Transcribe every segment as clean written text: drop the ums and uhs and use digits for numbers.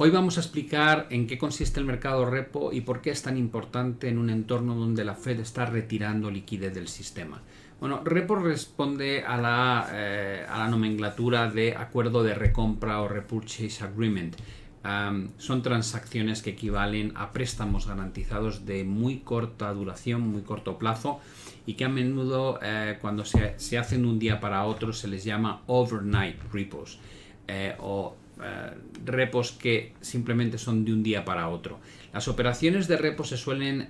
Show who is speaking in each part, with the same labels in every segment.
Speaker 1: Hoy vamos a explicar en qué consiste el mercado repo y por qué es tan importante en un entorno donde la Fed está retirando liquidez del sistema. Bueno, repo responde a la nomenclatura de acuerdo de recompra o repurchase agreement. Son transacciones que equivalen a préstamos garantizados de muy corta duración, muy corto plazo, y que a menudo cuando se hacen de un día para otro se les llama overnight repos o repos que simplemente son de un día para otro. Las operaciones de repo se suelen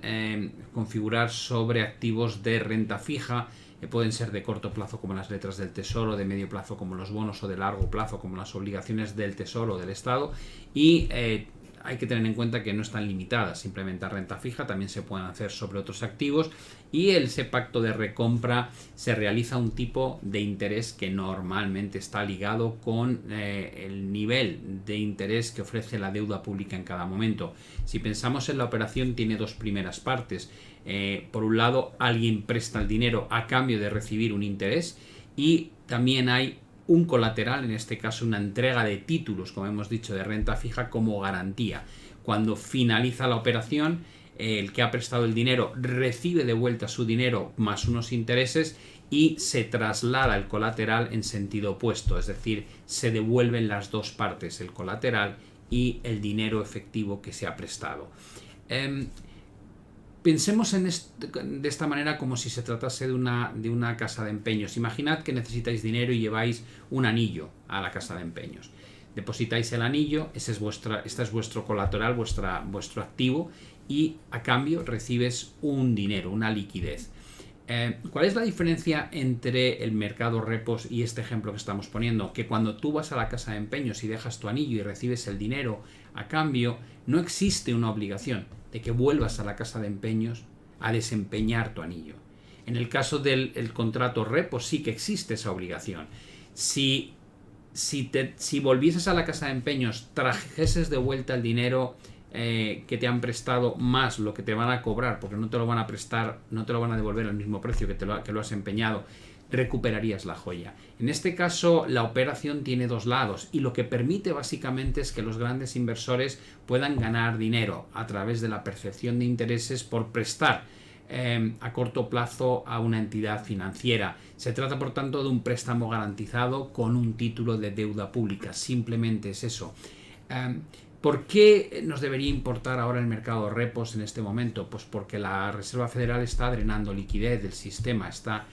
Speaker 1: configurar sobre activos de renta fija, pueden ser de corto plazo como las letras del tesoro, de medio plazo como los bonos o de largo plazo como las obligaciones del tesoro o del Estado, y hay que tener en cuenta que no están limitadas simplemente a renta fija, también se pueden hacer sobre otros activos, y ese pacto de recompra se realiza a un tipo de interés que normalmente está ligado con el nivel de interés que ofrece la deuda pública en cada momento. Si pensamos en la operación, tiene dos primeras partes. Por un lado, alguien presta el dinero a cambio de recibir un interés, y también hay un colateral, en este caso una entrega de títulos, como hemos dicho, de renta fija como garantía. Cuando finaliza la operación, el que ha prestado el dinero recibe de vuelta su dinero más unos intereses y se traslada el colateral en sentido opuesto, es decir, se devuelven las dos partes, el colateral y el dinero efectivo que se ha prestado. Pensemos de esta manera como si se tratase de una casa de empeños. Imaginad que necesitáis dinero y lleváis un anillo a la casa de empeños. Depositáis el anillo, este es vuestro colateral, vuestro activo, y a cambio recibes un dinero, una liquidez. ¿Cuál es la diferencia entre el mercado repos y este ejemplo que estamos poniendo? Que cuando tú vas a la casa de empeños y dejas tu anillo y recibes el dinero a cambio, no existe una obligación de que vuelvas a la casa de empeños a desempeñar tu anillo. En el caso del contrato repo sí que existe esa obligación. Si volvieses a la casa de empeños, trajeses de vuelta el dinero que te han prestado más lo que te van a cobrar, porque no te lo van a prestar, no te lo van a devolver al mismo precio que lo has empeñado, recuperarías la joya. En este caso, la operación tiene dos lados, y lo que permite básicamente es que los grandes inversores puedan ganar dinero a través de la percepción de intereses por prestar a corto plazo a una entidad financiera. Se trata, por tanto, de un préstamo garantizado con un título de deuda pública. Simplemente es eso. ¿Por qué nos debería importar ahora el mercado de repos en este momento? Pues porque la Reserva Federal está drenando liquidez del sistema, está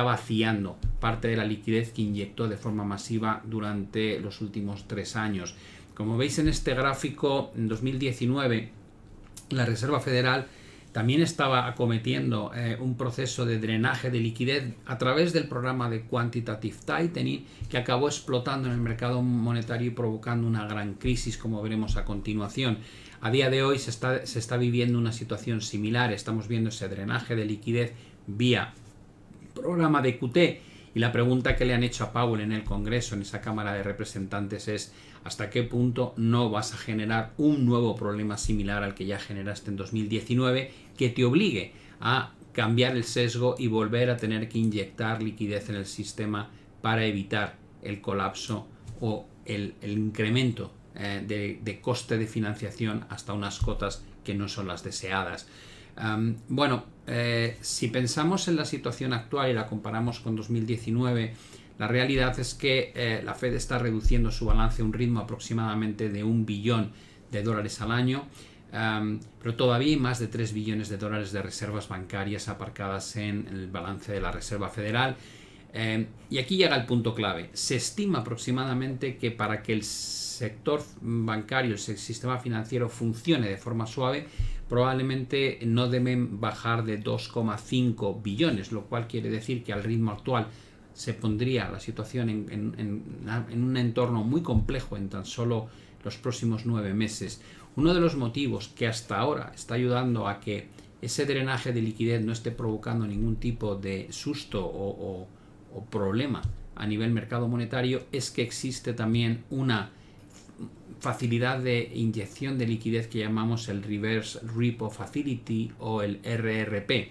Speaker 1: vaciando parte de la liquidez que inyectó de forma masiva durante los últimos 3 años. Como veis en este gráfico, en 2019 la Reserva Federal también estaba acometiendo un proceso de drenaje de liquidez a través del programa de Quantitative Tightening, que acabó explotando en el mercado monetario y provocando una gran crisis, como veremos a continuación. A día de hoy se está viviendo una situación similar. Estamos viendo ese drenaje de liquidez vía programa de QT, y la pregunta que le han hecho a Powell en el Congreso, en esa Cámara de Representantes, es ¿hasta qué punto no vas a generar un nuevo problema similar al que ya generaste en 2019, que te obligue a cambiar el sesgo y volver a tener que inyectar liquidez en el sistema para evitar el colapso o el incremento de coste de financiación hasta unas cotas que no son las deseadas? Si pensamos en la situación actual y la comparamos con 2019, la realidad es que la Fed está reduciendo su balance a un ritmo aproximadamente de $1 billón al año, pero todavía hay más de $3 billones de reservas bancarias aparcadas en el balance de la Reserva Federal. Y aquí llega el punto clave. Se estima aproximadamente que para que el sector bancario, el sistema financiero funcione de forma suave, probablemente no deben bajar de 2,5 billones, lo cual quiere decir que al ritmo actual se pondría la situación en un entorno muy complejo en tan solo los próximos 9 meses. Uno de los motivos que hasta ahora está ayudando a que ese drenaje de liquidez no esté provocando ningún tipo de susto o problema a nivel mercado monetario es que existe también una facilidad de inyección de liquidez que llamamos el Reverse Repo Facility o el RRP,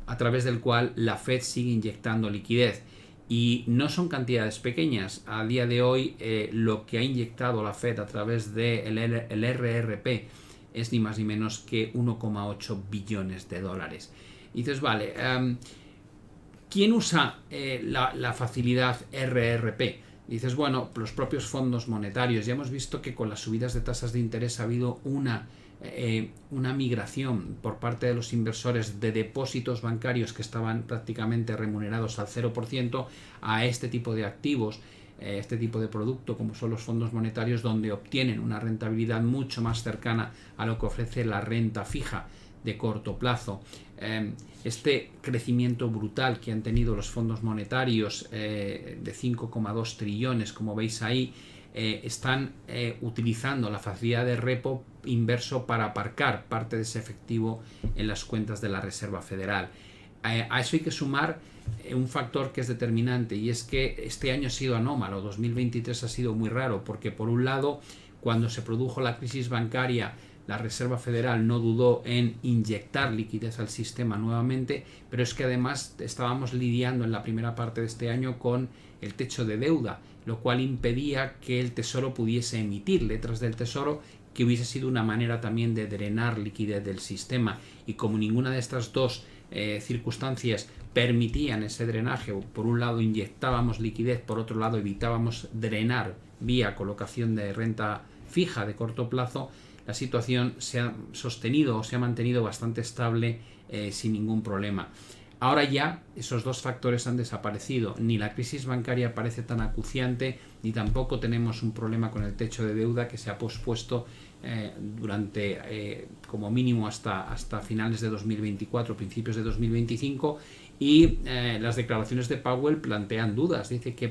Speaker 1: a través del cual la Fed sigue inyectando liquidez. Y no son cantidades pequeñas. A día de hoy lo que ha inyectado la Fed a través del RRP es ni más ni menos que 1,8 billones de dólares. Y dices, vale, ¿quién usa la facilidad RRP? Dices, bueno, los propios fondos monetarios. Ya hemos visto que con las subidas de tasas de interés ha habido una migración por parte de los inversores de depósitos bancarios que estaban prácticamente remunerados al 0% a este tipo de activos, este tipo de producto como son los fondos monetarios, donde obtienen una rentabilidad mucho más cercana a lo que ofrece la renta fija de corto plazo. Este crecimiento brutal que han tenido los fondos monetarios de 5,2 trillones, como veis ahí, están utilizando la facilidad de repo inverso para aparcar parte de ese efectivo en las cuentas de la Reserva Federal. A eso hay que sumar un factor que es determinante, y es que este año ha sido anómalo. 2023 ha sido muy raro porque, por un lado, cuando se produjo la crisis bancaria, la Reserva Federal no dudó en inyectar liquidez al sistema nuevamente, pero es que además estábamos lidiando en la primera parte de este año con el techo de deuda, lo cual impedía que el Tesoro pudiese emitir letras del Tesoro, que hubiese sido una manera también de drenar liquidez del sistema. Y como ninguna de estas dos circunstancias permitían ese drenaje, por un lado inyectábamos liquidez, por otro lado evitábamos drenar vía colocación de renta fija de corto plazo, la situación se ha sostenido o se ha mantenido bastante estable sin ningún problema. Ahora ya esos dos factores han desaparecido. Ni la crisis bancaria parece tan acuciante, ni tampoco tenemos un problema con el techo de deuda que se ha pospuesto durante como mínimo hasta finales de 2024, principios de 2025, y las declaraciones de Powell plantean dudas. Dice que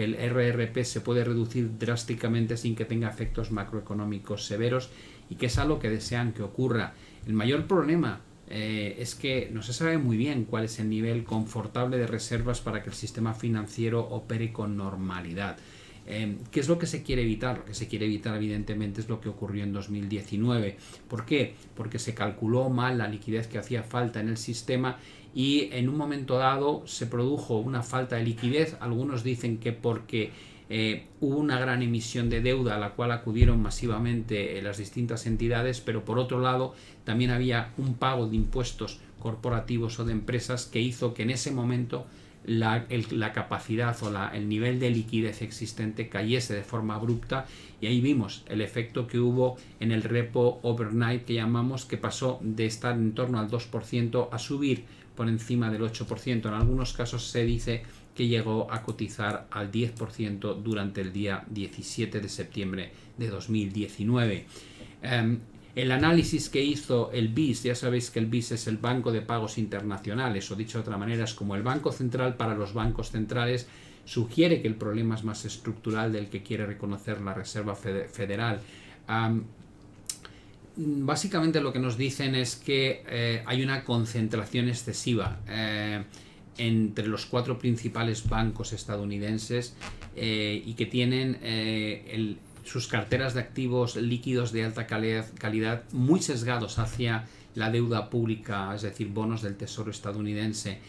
Speaker 1: el RRP se puede reducir drásticamente sin que tenga efectos macroeconómicos severos, y que es algo que desean que ocurra. El mayor problema es que no se sabe muy bien cuál es el nivel confortable de reservas para que el sistema financiero opere con normalidad. ¿Qué es lo que se quiere evitar? Lo que se quiere evitar, evidentemente, es lo que ocurrió en 2019. ¿Por qué? Porque se calculó mal la liquidez que hacía falta en el sistema, y en un momento dado se produjo una falta de liquidez. Algunos dicen que porque hubo una gran emisión de deuda a la cual acudieron masivamente las distintas entidades, pero por otro lado también había un pago de impuestos corporativos o de empresas que hizo que en ese momento la capacidad o el nivel de liquidez existente cayese de forma abrupta, y ahí vimos el efecto que hubo en el repo overnight, que llamamos, que pasó de estar en torno al 2% a subir por encima del 8%. En algunos casos se dice que llegó a cotizar al 10% durante el día 17 de septiembre de 2019. El análisis que hizo el BIS, ya sabéis que el BIS es el Banco de Pagos Internacionales, o dicho de otra manera, es como el Banco Central para los bancos centrales, sugiere que el problema es más estructural del que quiere reconocer la Reserva Federal. Básicamente lo que nos dicen es que hay una concentración excesiva entre los 4 principales bancos estadounidenses y que tienen sus carteras de activos líquidos de alta calidad muy sesgados hacia la deuda pública, es decir, bonos del Tesoro estadounidense.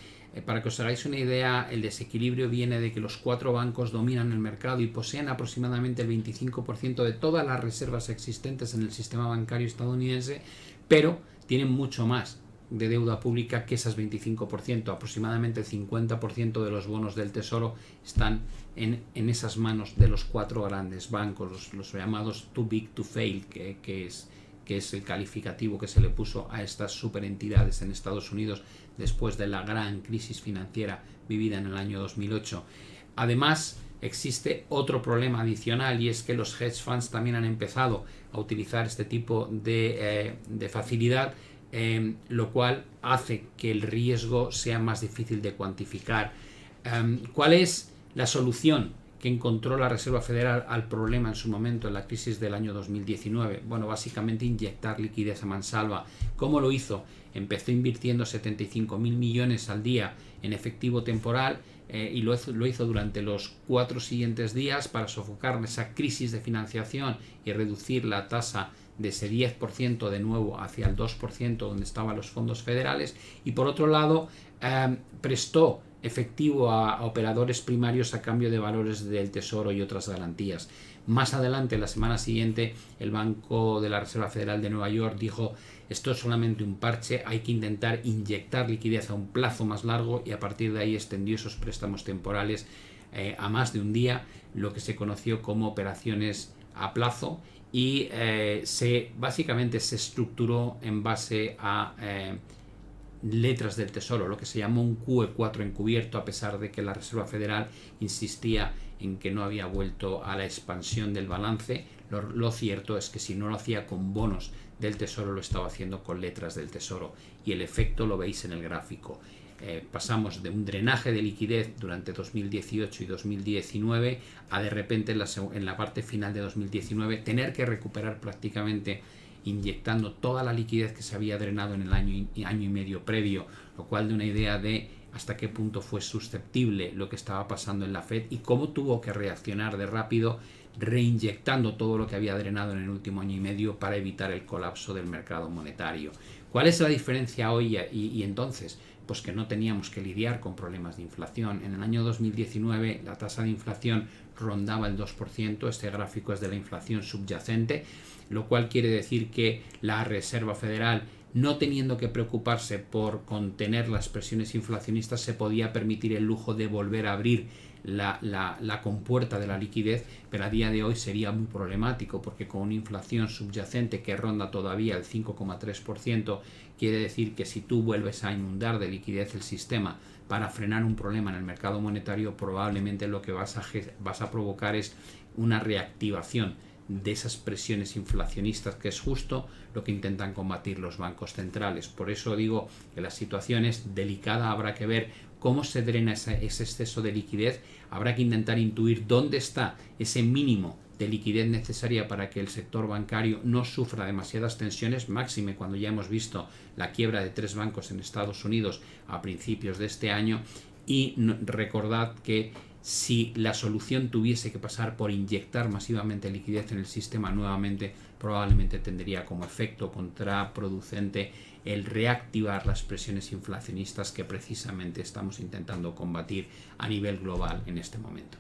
Speaker 1: Para que os hagáis una idea, el desequilibrio viene de que los 4 bancos dominan el mercado y poseen aproximadamente el 25% de todas las reservas existentes en el sistema bancario estadounidense, pero tienen mucho más de deuda pública que esas 25%. Aproximadamente el 50% de los bonos del Tesoro están en esas manos de los 4 grandes bancos, los llamados too big to fail, que es el calificativo que se le puso a estas superentidades en Estados Unidos después de la gran crisis financiera vivida en el año 2008. Además, existe otro problema adicional, y es que los hedge funds también han empezado a utilizar este tipo de facilidad, lo cual hace que el riesgo sea más difícil de cuantificar. ¿Cuál es la solución que encontró la Reserva Federal al problema en su momento en la crisis del año 2019? Bueno, básicamente inyectar liquidez a mansalva. ¿Cómo lo hizo? Empezó invirtiendo 75.000 millones al día en efectivo temporal y lo hizo durante los 4 siguientes días para sofocar esa crisis de financiación y reducir la tasa de ese 10% de nuevo hacia el 2% donde estaban los fondos federales. Y por otro lado, prestó efectivo a operadores primarios a cambio de valores del Tesoro y otras garantías. Más adelante, la semana siguiente, el Banco de la Reserva Federal de Nueva York dijo: esto es solamente un parche, hay que intentar inyectar liquidez a un plazo más largo, y a partir de ahí extendió esos préstamos temporales a más de un día, lo que se conoció como operaciones a plazo, y básicamente se estructuró en base a letras del Tesoro, lo que se llamó un QE4 encubierto, a pesar de que la Reserva Federal insistía en que no había vuelto a la expansión del balance. Lo cierto es que si no lo hacía con bonos del Tesoro, lo estaba haciendo con letras del Tesoro, y el efecto lo veis en el gráfico. Pasamos de un drenaje de liquidez durante 2018 y 2019 a de repente en la parte final de 2019 tener que recuperar prácticamente, inyectando toda la liquidez que se había drenado en el año y medio previo, lo cual da una idea de hasta qué punto fue susceptible lo que estaba pasando en la Fed y cómo tuvo que reaccionar de rápido, reinyectando todo lo que había drenado en el último año y medio para evitar el colapso del mercado monetario. ¿Cuál es la diferencia hoy y entonces? Pues que no teníamos que lidiar con problemas de inflación. En el año 2019 la tasa de inflación rondaba el 2%, este gráfico es de la inflación subyacente, lo cual quiere decir que la Reserva Federal, no teniendo que preocuparse por contener las presiones inflacionistas, se podía permitir el lujo de volver a abrir la compuerta de la liquidez, pero a día de hoy sería muy problemático, porque con una inflación subyacente que ronda todavía el 5,3%, quiere decir que si tú vuelves a inundar de liquidez el sistema para frenar un problema en el mercado monetario, probablemente lo que vas a provocar es una reactivación de esas presiones inflacionistas, que es justo lo que intentan combatir los bancos centrales. Por eso digo que la situación es delicada, habrá que ver cómo se drena ese exceso de liquidez, habrá que intentar intuir dónde está ese mínimo de liquidez necesaria para que el sector bancario no sufra demasiadas tensiones, máxime cuando ya hemos visto la quiebra de 3 bancos en Estados Unidos a principios de este año. Y recordad que si la solución tuviese que pasar por inyectar masivamente liquidez en el sistema nuevamente, probablemente tendría como efecto contraproducente el reactivar las presiones inflacionistas que precisamente estamos intentando combatir a nivel global en este momento.